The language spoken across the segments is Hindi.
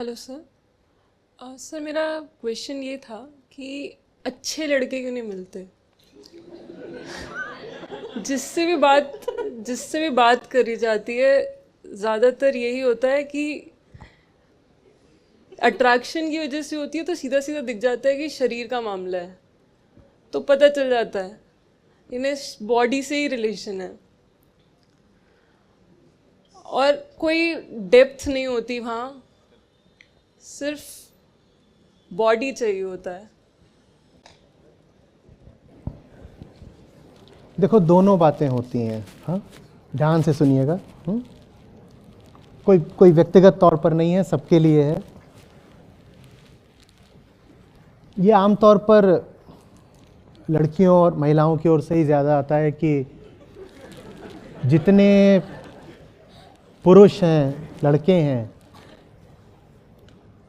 Hello sir. सर मेरा क्वेश्चन ये था कि अच्छे लड़के क्यों नहीं मिलते। जिससे भी बात जिससे भी बात करी जाती है ज़्यादातर यही होता है कि अट्रैक्शन की वजह से होती है, तो सीधा सीधा दिख जाता है कि शरीर का मामला है, तो पता चल जाता है इन्हें बॉडी से ही रिलेशन है और कोई डेप्थ नहीं होती वहाँ, सिर्फ बॉडी चाहिए होता है। देखो, दोनों बातें होती हैं। हाँ, ध्यान से सुनिएगा। कोई कोई व्यक्तिगत तौर पर नहीं है, सबके लिए है। ये आमतौर पर लड़कियों और महिलाओं की ओर से ही ज़्यादा आता है कि जितने पुरुष हैं, लड़के हैं,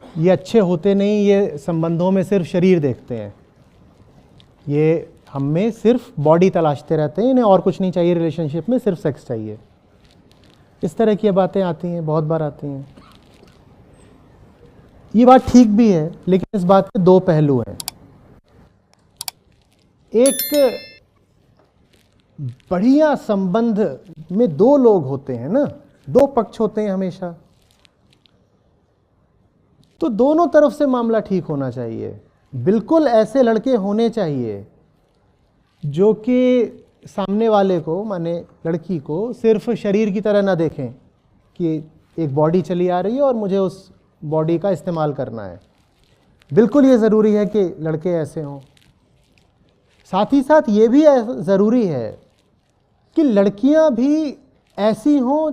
ये अच्छे होते नहीं, ये संबंधों में सिर्फ शरीर देखते हैं। ये हम में सिर्फ बॉडी तलाशते रहते हैं, इन्हें और कुछ नहीं चाहिए रिलेशनशिप में, सिर्फ सेक्स चाहिए। इस तरह की बातें आती हैं, बहुत बार आती हैं। ये बात ठीक भी है, लेकिन इस बात के दो पहलू हैं। एक, बढ़िया संबंध में दो लोग होते हैं ना, दो पक्ष होते हैं हमेशा, तो दोनों तरफ से मामला ठीक होना चाहिए। बिल्कुल ऐसे लड़के होने चाहिए जो कि सामने वाले को, माने लड़की को, सिर्फ शरीर की तरह ना देखें कि एक बॉडी चली आ रही है और मुझे उस बॉडी का इस्तेमाल करना है। बिल्कुल ये ज़रूरी है कि लड़के ऐसे हों। साथ ही साथ ये भी ज़रूरी है कि लड़कियां भी ऐसी हों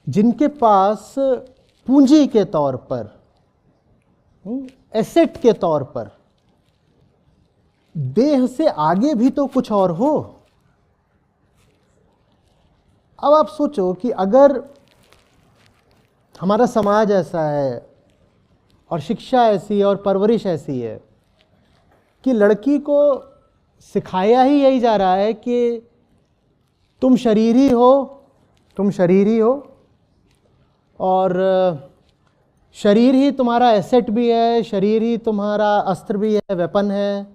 जिनके पास पूंजी के तौर पर, एसेट के तौर पर, देह से आगे भी तो कुछ और हो। अब आप सोचो कि अगर हमारा समाज ऐसा है और शिक्षा ऐसी है और परवरिश ऐसी है कि लड़की को सिखाया ही यही जा रहा है कि तुम शरीर ही हो, तुम शरीर ही हो, और शरीर ही तुम्हारा एसेट भी है, शरीर ही तुम्हारा अस्त्र भी है, वेपन है,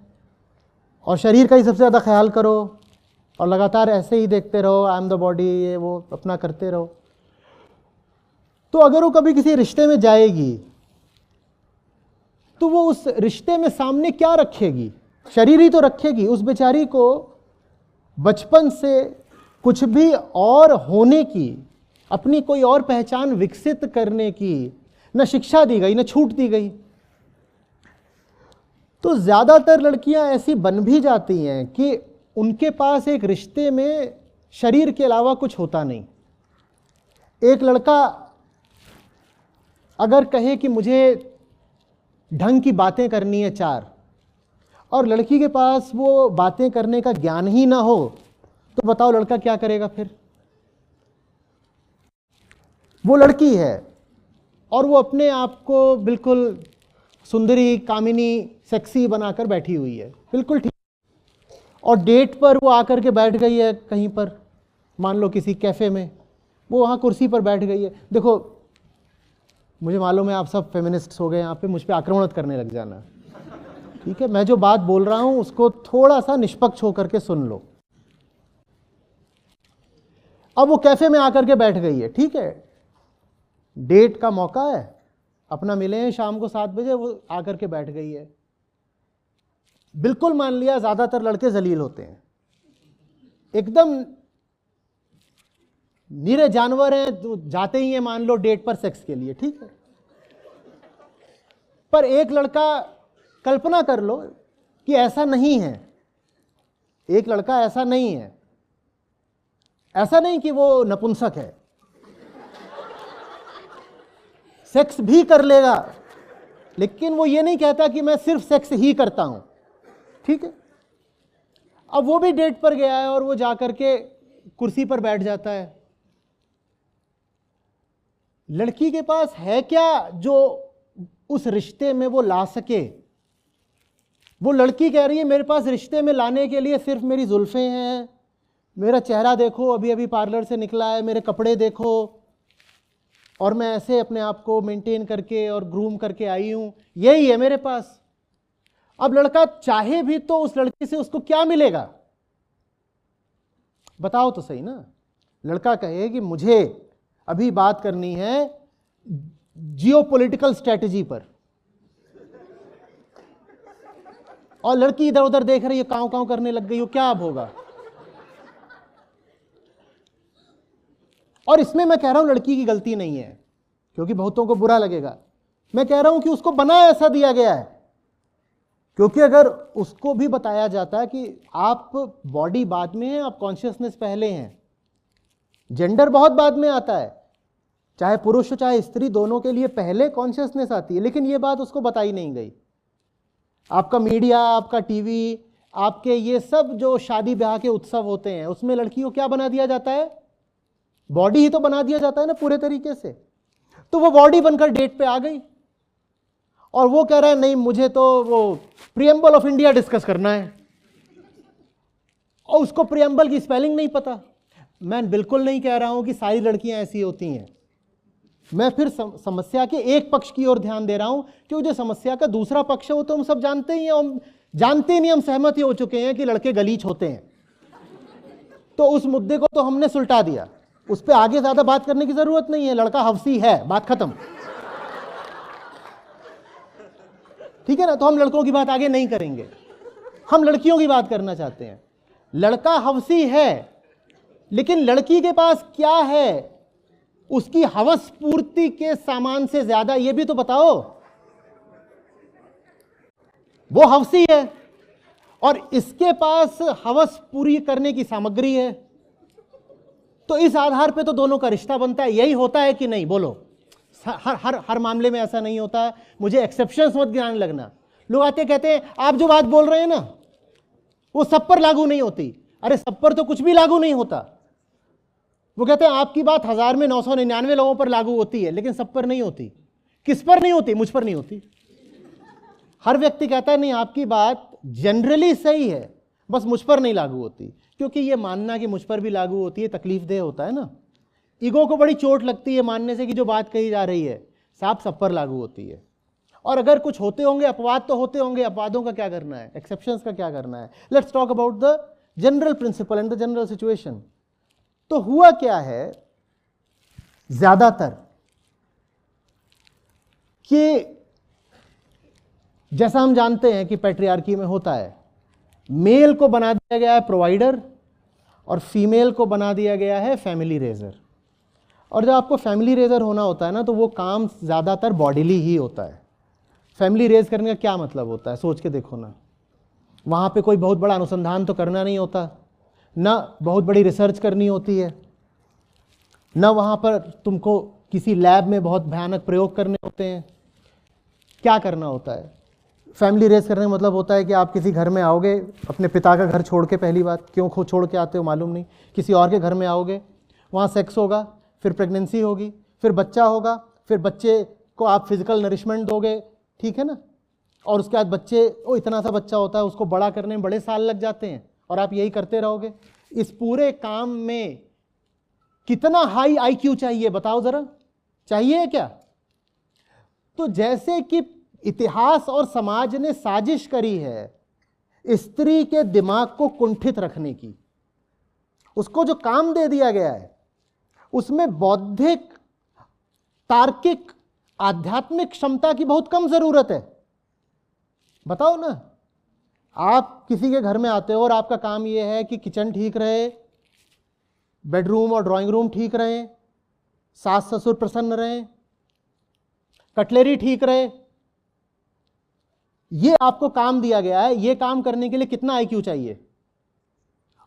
और शरीर का ही सबसे ज़्यादा ख्याल करो और लगातार ऐसे ही देखते रहो, आई एम द बॉडी, ये वो अपना करते रहो। तो अगर वो कभी किसी रिश्ते में जाएगी तो वो उस रिश्ते में सामने क्या रखेगी? शरीर ही तो रखेगी। उस बेचारी को बचपन से कुछ भी और होने की, अपनी कोई और पहचान विकसित करने की न शिक्षा दी गई, न छूट दी गई। तो ज़्यादातर लड़कियां ऐसी बन भी जाती हैं कि उनके पास एक रिश्ते में शरीर के अलावा कुछ होता नहीं। एक लड़का अगर कहे कि मुझे ढंग की बातें करनी है चार, और लड़की के पास वो बातें करने का ज्ञान ही ना हो, तो बताओ लड़का क्या करेगा फिर? वो लड़की है और वो अपने आप को बिल्कुल सुंदरी, कामिनी, सेक्सी बनाकर बैठी हुई है, बिल्कुल ठीक। और डेट पर वो आकर के बैठ गई है कहीं पर, मान लो किसी कैफ़े में, वो वहाँ कुर्सी पर बैठ गई है। देखो, मुझे मालूम है आप सब फेमिनिस्ट्स हो गए यहाँ पे, मुझ पे आक्रमण करने लग जाना, ठीक है? मैं जो बात बोल रहा हूँ उसको थोड़ा सा निष्पक्ष होकर के सुन लो। अब वो कैफ़े में आकर के बैठ गई है, ठीक है, डेट का मौका है, अपना मिले हैं शाम को 7 बजे, वो आकर के बैठ गई है। बिल्कुल मान लिया ज़्यादातर लड़के जलील होते हैं, एकदम निरे जानवर हैं, जो जाते ही हैं मान लो डेट पर सेक्स के लिए, ठीक है। पर एक लड़का, कल्पना कर लो कि ऐसा नहीं है, एक लड़का ऐसा नहीं है, ऐसा नहीं कि वो नपुंसक है, सेक्स भी कर लेगा, लेकिन वो ये नहीं कहता कि मैं सिर्फ सेक्स ही करता हूं, ठीक है। अब वो भी डेट पर गया है और वो जाकर के कुर्सी पर बैठ जाता है। लड़की के पास है क्या जो उस रिश्ते में वो ला सके? वो लड़की कह रही है मेरे पास रिश्ते में लाने के लिए सिर्फ मेरी जुल्फें हैं, मेरा चेहरा देखो, अभी अभी पार्लर से निकला है, मेरे कपड़े देखो, और मैं ऐसे अपने आप को मेंटेन करके और ग्रूम करके आई हूं, यही है मेरे पास। अब लड़का चाहे भी तो उस लड़की से उसको क्या मिलेगा? बताओ तो सही ना। लड़का कहे कि मुझे अभी बात करनी है जियोपॉलिटिकल स्ट्रेटजी पर, और लड़की इधर उधर देख रही है, कांव कांव करने लग गई हो, क्या अब होगा? और इसमें मैं कह रहा हूं लड़की की गलती नहीं है, क्योंकि बहुतों को बुरा लगेगा। मैं कह रहा हूं कि उसको बना ऐसा दिया गया है, क्योंकि अगर उसको भी बताया जाता है कि आप बॉडी बाद में है, आप कॉन्शियसनेस पहले हैं, जेंडर बहुत बाद में आता है, चाहे पुरुष हो चाहे स्त्री, दोनों के लिए पहले कॉन्शियसनेस आती है, लेकिन ये बात उसको बताई नहीं गई। आपका मीडिया, आपका टीवी, आपके ये सब जो शादी ब्याह के उत्सव होते हैं, उसमें लड़की को क्या बना दिया जाता है? बॉडी ही तो बना दिया जाता है ना पूरे तरीके से। तो वो बॉडी बनकर डेट पे आ गई और वो कह रहा है नहीं, मुझे तो वो प्रियम्बल ऑफ इंडिया डिस्कस करना है, और उसको प्रियम्बल की स्पेलिंग नहीं पता। मैं बिल्कुल नहीं कह रहा हूं कि सारी लड़कियां ऐसी होती हैं, मैं फिर समस्या के एक पक्ष की ओर ध्यान दे रहा हूं, कि जो समस्या का दूसरा पक्ष है वो तो हम सब जानते ही हैं, हम जानते नहीं, हम सहमत ही हो चुके हैं कि लड़के गलीच होते हैं। तो उस मुद्दे को तो हमने सुलटा दिया, उस पर आगे ज्यादा बात करने की जरूरत नहीं है। लड़का हवसी है, बात खत्म, ठीक है ना। तो हम लड़कों की बात आगे नहीं करेंगे, हम लड़कियों की बात करना चाहते हैं। लड़का हवसी है, लेकिन लड़की के पास क्या है? उसकी हवस पूर्ति के सामान से ज्यादा ये भी तो बताओ। वो हवसी है और इसके पास हवस पूरी करने की सामग्री है, तो इस आधार पे तो दोनों का रिश्ता बनता है। यही होता है कि नहीं? बोलो। हर मामले में ऐसा नहीं होता, मुझे एक्सेप्शंस मत गिनाने लगना। लोग आते कहते हैं आप जो बात बोल रहे हैं ना वो सब पर लागू नहीं होती। अरे सब पर तो कुछ भी लागू नहीं होता। वो कहते हैं आपकी बात 1000 में 999 लोगों पर लागू होती है, लेकिन सब पर नहीं होती। किस पर नहीं होती? मुझ पर नहीं होती। हर व्यक्ति कहता है नहीं आपकी बात जनरली सही है, बस मुझ पर नहीं लागू होती। क्योंकि ये मानना कि मुझ पर भी लागू होती है तकलीफ देह होता है ना। ईगो को बड़ी चोट लगती है मानने से कि जो बात कही जा रही है साफ सब पर लागू होती है। और अगर कुछ होते होंगे अपवाद तो होते होंगे, अपवादों का क्या करना है, एक्सेप्शंस का क्या करना है। Let's talk about the general principle and the general situation. तो हुआ क्या है ज्यादातर कि जैसा हम जानते हैं कि पैट्रियार्की में होता है, मेल को बना दिया गया है प्रोवाइडर और फीमेल को बना दिया गया है फैमिली रेजर। और जब आपको फैमिली रेजर होना होता है ना, तो वो काम ज़्यादातर बॉडीली ही होता है। फैमिली रेज करने का क्या मतलब होता है, सोच के देखो ना। वहाँ पे कोई बहुत बड़ा अनुसंधान तो करना नहीं होता, ना बहुत बड़ी रिसर्च करनी होती है, ना वहाँ पर तुमको किसी लैब में बहुत भयानक प्रयोग करने होते हैं। क्या करना होता है? फैमिली रेज करने का मतलब होता है कि आप किसी घर में आओगे, अपने पिता का घर छोड़ के, पहली बात क्यों छोड़ के आते हो मालूम नहीं, किसी और के घर में आओगे, वहाँ सेक्स होगा, फिर प्रेगनेंसी होगी, फिर बच्चा होगा, फिर बच्चे को आप फिजिकल नरिशमेंट दोगे, ठीक है ना। और उसके बाद बच्चे, वो इतना सा बच्चा होता है, उसको बड़ा करने में बड़े साल लग जाते हैं, और आप यही करते रहोगे। इस पूरे काम में कितना हाई IQ चाहिए बताओ जरा, चाहिए क्या? तो जैसे कि इतिहास और समाज ने साजिश करी है स्त्री के दिमाग को कुंठित रखने की, उसको जो काम दे दिया गया है उसमें बौद्धिक, तार्किक, आध्यात्मिक क्षमता की बहुत कम जरूरत है। बताओ ना, आप किसी के घर में आते हो और आपका काम यह है कि किचन ठीक रहे, बेडरूम और ड्राइंग रूम ठीक रहे, सास ससुर प्रसन्न रहें, कटलेरी ठीक रहे, ये आपको काम दिया गया है। ये काम करने के लिए कितना IQ चाहिए?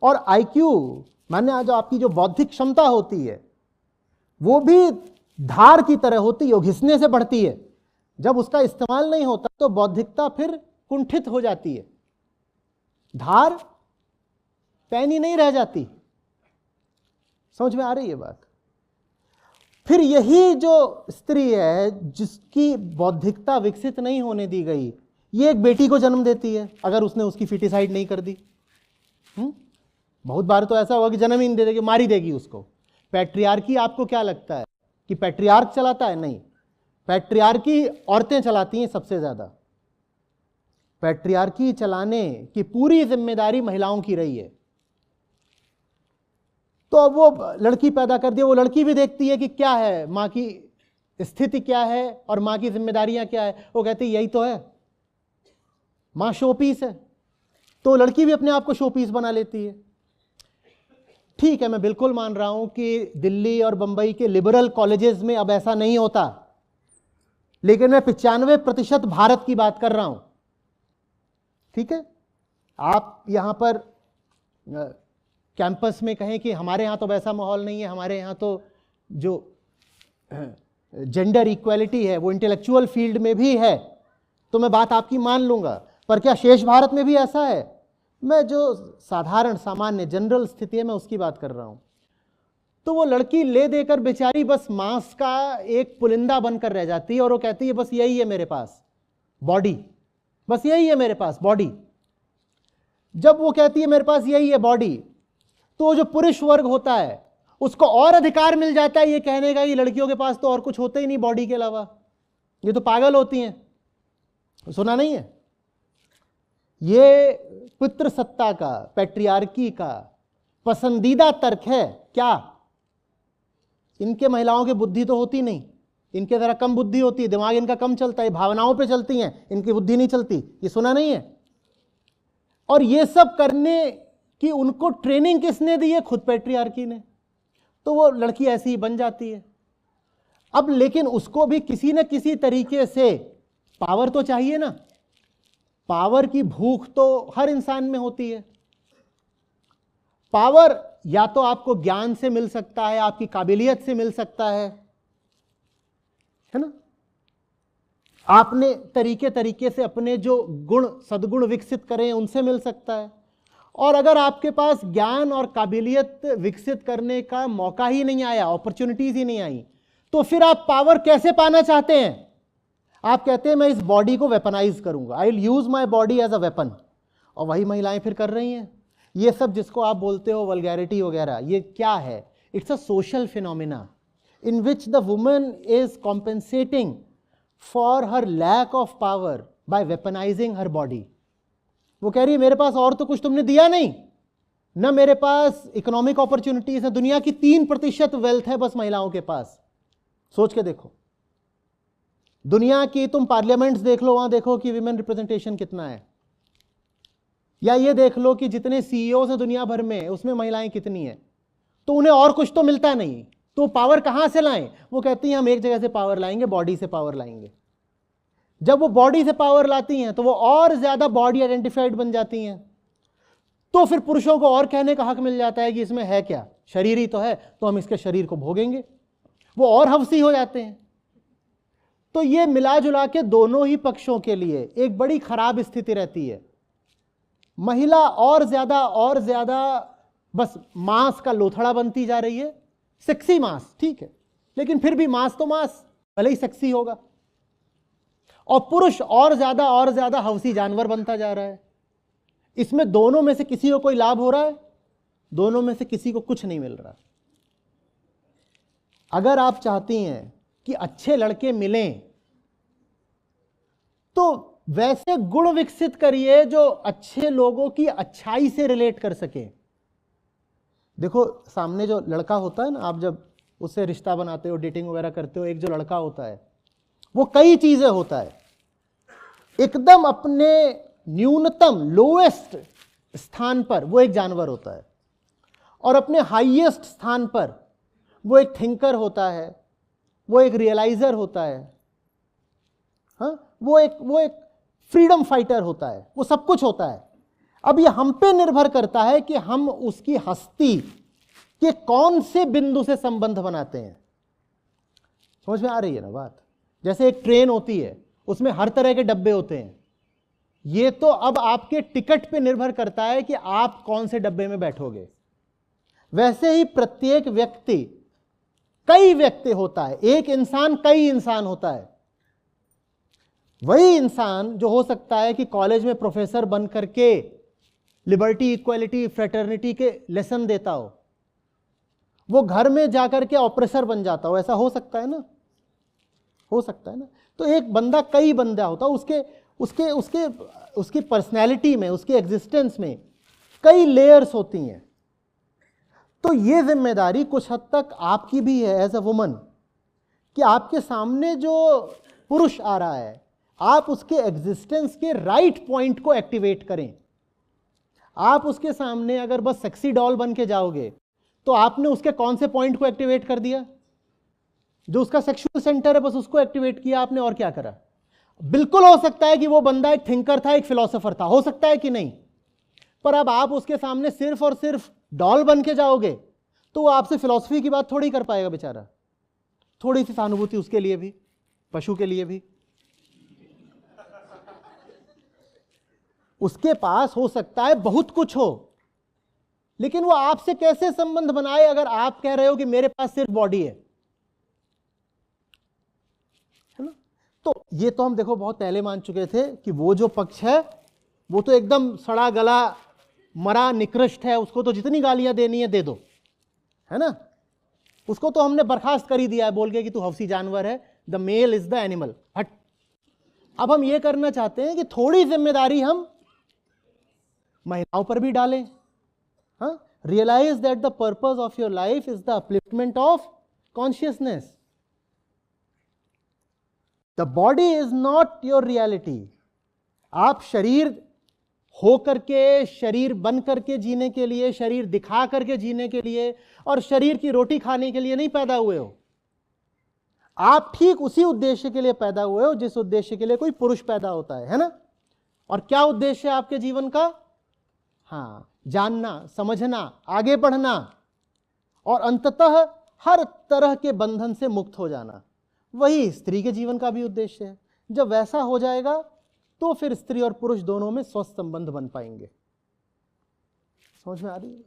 और IQ माने जो आपकी जो बौद्धिक क्षमता होती है वो भी धार की तरह होती है, घिसने से बढ़ती है। जब उसका इस्तेमाल नहीं होता तो बौद्धिकता फिर कुंठित हो जाती है, धार पैनी नहीं रह जाती। समझ में आ रही है बात? फिर यही जो स्त्री है जिसकी बौद्धिकता विकसित नहीं होने दी गई, ये एक बेटी को जन्म देती है अगर उसने उसकी फिटिसाइड नहीं कर दी। बहुत बार तो ऐसा हुआ कि जन्म ही नहीं दे देगी, मारी देगी उसको। पैट्रियार्की आपको क्या लगता है कि पैट्रियार्क चलाता है? नहीं, पैट्रियार्की औरतें चलाती हैं सबसे ज्यादा। पैट्रियार्की चलाने की पूरी जिम्मेदारी महिलाओं की रही है। तो अब वो लड़की पैदा कर दिया, वो लड़की भी देखती है कि क्या है माँ की स्थिति, क्या है और माँ की जिम्मेदारियां क्या है। वो कहती है यही तो है, माँ शो पीस है। तो लड़की भी अपने आप को शो पीस बना लेती है। ठीक है, मैं बिल्कुल मान रहा हूं कि दिल्ली और बंबई के लिबरल कॉलेजेस में अब ऐसा नहीं होता, लेकिन मैं 95% भारत की बात कर रहा हूं। ठीक है, आप यहां पर कैंपस में कहें कि हमारे यहां तो वैसा माहौल नहीं है, हमारे यहां तो जो जेंडर इक्वालिटी है वो इंटेलेक्चुअल फील्ड में भी है, तो मैं बात आपकी मान लूंगा। पर क्या शेष भारत में भी ऐसा है? मैं जो साधारण सामान्य जनरल स्थिति है मैं उसकी बात कर रहा हूं। तो वो लड़की ले देकर बेचारी बस मांस का एक पुलिंदा बनकर रह जाती है और वो कहती है बस यही है मेरे पास बॉडी, बस यही है मेरे पास बॉडी। जब वो कहती है मेरे पास यही है बॉडी, तो जो पुरुष वर्ग होता है उसको और अधिकार मिल जाता है ये कहने का कि लड़कियों के पास तो और कुछ होता ही नहीं बॉडी के अलावा, ये तो पागल होती हैं। सुना नहीं है? ये पितृसत्ता का, पैट्रियार्की का पसंदीदा तर्क है। क्या इनके महिलाओं की बुद्धि तो होती नहीं, इनके जरा कम बुद्धि होती है, दिमाग इनका कम चलता है, भावनाओं पे चलती हैं, इनकी बुद्धि नहीं चलती। ये सुना नहीं है? और ये सब करने की उनको ट्रेनिंग किसने दी है? खुद पैट्रियार्की ने। तो वो लड़की ऐसी ही बन जाती है। अब लेकिन उसको भी किसी न किसी तरीके से पावर तो चाहिए ना। पावर की भूख तो हर इंसान में होती है। पावर या तो आपको ज्ञान से मिल सकता है, आपकी काबिलियत से मिल सकता है ना, आपने तरीके तरीके से अपने जो गुण सद्गुण विकसित करें उनसे मिल सकता है। और अगर आपके पास ज्ञान और काबिलियत विकसित करने का मौका ही नहीं आया, अपॉर्चुनिटीज ही नहीं आई, तो फिर आप पावर कैसे पाना चाहते हैं? आप कहते हैं मैं इस बॉडी को वेपनाइज करूंगा, I will use my body as a weapon. और वही महिलाएं फिर कर रही हैं ये सब जिसको आप बोलते हो वल्गैरिटी वगैरह। ये क्या है? It's a social phenomena in which the woman is compensating for her lack of power by weaponizing her body. वो कह रही है मेरे पास और तो कुछ तुमने दिया नहीं ना, मेरे पास इकोनॉमिक अपॉर्चुनिटीज है, दुनिया की 3% वेल्थ है बस महिलाओं के पास। सोच के देखो, दुनिया की तुम पार्लियामेंट्स देख लो, वहां देखो कि विमेन रिप्रेजेंटेशन कितना है, या ये देख लो कि जितने सीईओ हैं दुनिया भर में उसमें महिलाएं कितनी हैं। तो उन्हें और कुछ तो मिलता नहीं, तो पावर कहां से लाएं? वो कहती हैं हम एक जगह से पावर लाएंगे, बॉडी से पावर लाएंगे। जब वो बॉडी से पावर लाती हैं तो वो और ज्यादा बॉडी आइडेंटिफाइड बन जाती हैं। तो फिर पुरुषों को और कहने का हक मिल जाता है कि इसमें है क्या, शरीर ही तो है, तो हम इसके शरीर को भोगेंगे। वो और हवसी हो जाते हैं। तो ये मिला जुला के दोनों ही पक्षों के लिए एक बड़ी खराब स्थिति रहती है। महिला और ज्यादा बस मांस का लोथड़ा बनती जा रही है। सेक्सी मांस ठीक है, लेकिन फिर भी मांस तो मांस, भले ही सेक्सी होगा। और पुरुष और ज्यादा हवसी जानवर बनता जा रहा है। इसमें दोनों में से किसी को कोई लाभ हो रहा है? दोनों में से किसी को कुछ नहीं मिल रहा। अगर आप चाहती हैं कि अच्छे लड़के मिलें तो वैसे गुण विकसित करिए जो अच्छे लोगों की अच्छाई से रिलेट कर सके। देखो सामने जो लड़का होता है ना, आप जब उससे रिश्ता बनाते हो, डेटिंग वगैरह करते हो, एक जो लड़का होता है वो कई चीजें होता है। एकदम अपने न्यूनतम लोएस्ट स्थान पर वो एक जानवर होता है, और अपने हाईएस्ट स्थान पर वो एक थिंकर होता है, वो एक रियलाइजर होता है, हाँ, वो एक फ्रीडम फाइटर होता है, वो सब कुछ होता है। अब ये हम पे निर्भर करता है कि हम उसकी हस्ती के कौन से बिंदु से संबंध बनाते हैं। समझ में आ रही है ना बात? जैसे एक ट्रेन होती है, उसमें हर तरह के डब्बे होते हैं। ये तो अब आपके टिकट पे निर्भर करता है कि आप कौन से डब्बे में बैठोगे। वैसे ही प्रत्येक व्यक्ति कई व्यक्ति होता है, एक इंसान कई इंसान होता है। वही इंसान जो हो सकता है कि कॉलेज में प्रोफेसर बन करके लिबर्टी, इक्वालिटी, फ्रेटर्निटी के लेसन देता हो, वो घर में जाकर के ऑपरेसर बन जाता हो, ऐसा हो सकता है ना? हो सकता है ना? तो एक बंदा कई बंदा होता, उसके उसके उसके उसकी पर्सनैलिटी में, उसकी एग्जिस्टेंस में कई लेयर्स होती हैं। तो ये जिम्मेदारी कुछ हद तक आपकी भी है एज अ वुमन, कि आपके सामने जो पुरुष आ रहा है, आप उसके एग्जिस्टेंस के राइट पॉइंट को एक्टिवेट करें। आप उसके सामने अगर बस सेक्सी डॉल बन के जाओगे तो आपने उसके कौन से पॉइंट को एक्टिवेट कर दिया? जो उसका सेक्सुअल सेंटर है, बस उसको एक्टिवेट किया आपने, और क्या करा? बिल्कुल हो सकता है कि वो बंदा एक थिंकर था, एक फिलोसोफर था, हो सकता है कि नहीं, पर अब आप उसके सामने सिर्फ और सिर्फ डॉल बन के जाओगे तो वो आपसे फिलॉसफी की बात थोड़ी कर पाएगा बेचारा। थोड़ी सी सहानुभूति उसके लिए भी, पशु के लिए भी। उसके पास हो सकता है बहुत कुछ हो, लेकिन वो आपसे कैसे संबंध बनाए अगर आप कह रहे हो कि मेरे पास सिर्फ बॉडी है ना? तो ये तो हम देखो बहुत पहले मान चुके थे कि वो जो पक्ष है वो तो एकदम सड़ा गला मरा निकृष्ट है, उसको तो जितनी गालियां देनी है दे दो, है ना? उसको तो हमने बर्खास्त कर ही दिया है बोल के कि तू हवसी जानवर है, the male is the animal, हट। अब हम ये करना चाहते हैं कि थोड़ी जिम्मेदारी हम महिलाओं पर भी डालें। हाँ, realise that the purpose of your life is the upliftment of consciousness. The body is not your reality. आप शरीर हो करके, शरीर बन करके जीने के लिए, शरीर दिखा करके जीने के लिए और शरीर की रोटी खाने के लिए नहीं पैदा हुए हो। आप ठीक उसी उद्देश्य के लिए पैदा हुए हो जिस उद्देश्य के लिए कोई पुरुष पैदा होता है ना? और क्या उद्देश्य है आपके जीवन का? हाँ, जानना, समझना, आगे बढ़ना और अंततः हर तरह के बंधन से मुक्त हो जाना। वही स्त्री के जीवन का भी उद्देश्य है। जब वैसा हो जाएगा तो फिर स्त्री और पुरुष दोनों में स्वस्थ संबंध बन पाएंगे। समझ में आ रही है?